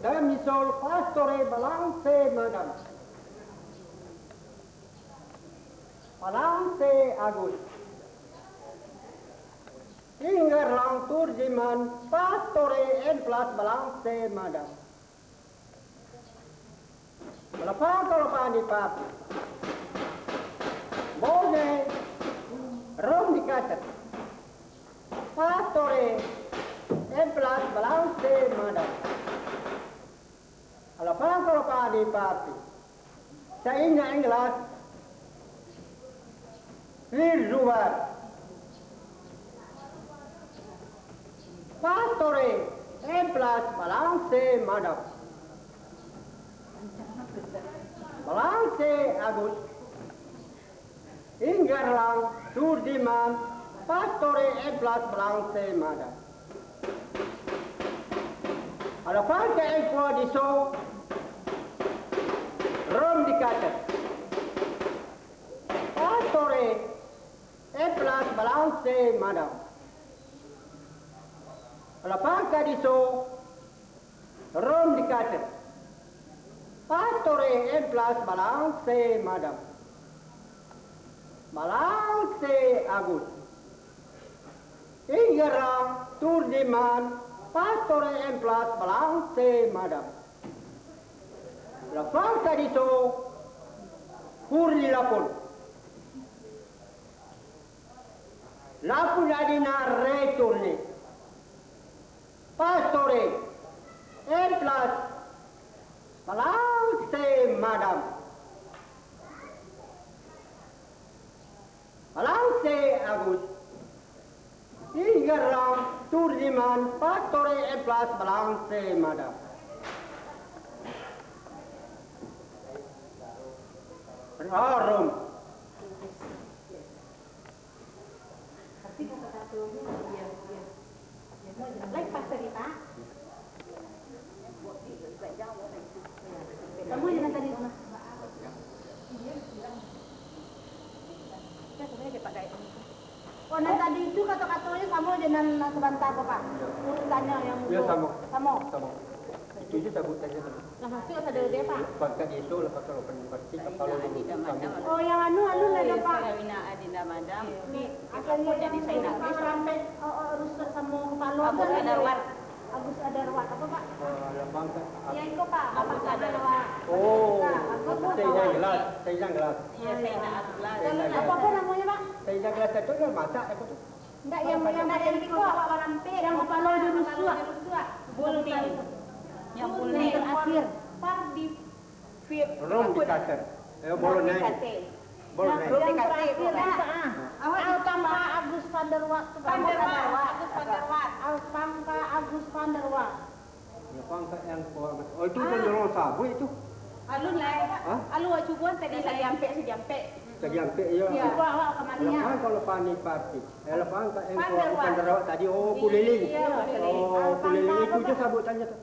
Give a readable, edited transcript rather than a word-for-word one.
Damisol pastore balance madam. Balance agus. Singer lang turjiman pastore en plat balance madam. pani papi. Bone, rom di kacat. Pastore, emplas balance madam. Alapan kalau pani papi. Sa inga inglas. Virjuar. Pastore, emplas balance madam. Balance Agus. Ingarlang Surdiman. Pastore emplas balance madam. Alapan ke ekwa diso. Rom di kacat. Pastore emplas balance madam. Alapan ke diso. Rom di kacat. Pastore emplas balance madam. Balance Agus. Ingarang Turdiman. Pastore emplas balance madam. La falta di so curri lapon. Lapun adina returni. Pastore emplas balance madam. Balance Agus. Ingarang Turdiman. Pastore emplas balance madam. Harum. Lek pastor Pak. Kamu jangan tadi rumah. Oh, nah tadi itu kata-katanya kamu jangan sebentar kok Pak. Urusannya yang Ya sama. Sama. Itu je sabut saja. Nah, masih ada dia Pak. Pakai itu lepas kalau pasti kalau dulu. Oh, yang anu ada Pak. Kawina adinda madam. Asalnya jadi saya nak sampai urus sama kepala. Agus Adarwat. Agus Adarwat apa Pak? Lapang kan. Ya itu Pak, Agus Adarwat. Oh, saya gelas, saya gelas. Iya, saya nak Abdullah. Apa namanya Pak? Saya gelas itu kan masak apa tu? Enggak yang itu yang kepala jurus suak. Bulting. Yang bulting akhir. Par di fit. Rom di kasar. Bolon naik. Bolon naik. Rom di kasar. Awak tambah Agus Panderwat. Agus Panderwat. Alpangka Agus Panderwat. Lapang kan yang oh itu kan orang sabu itu. Alun lah. Alun cubuan tadi saya sejampe. Lagi ampe ya. Ya, awak kemana? Lapang kalau pani parti. Lapang kan yang pandarawat tadi oh kuliling. Oh kuliling itu je sabutannya tu.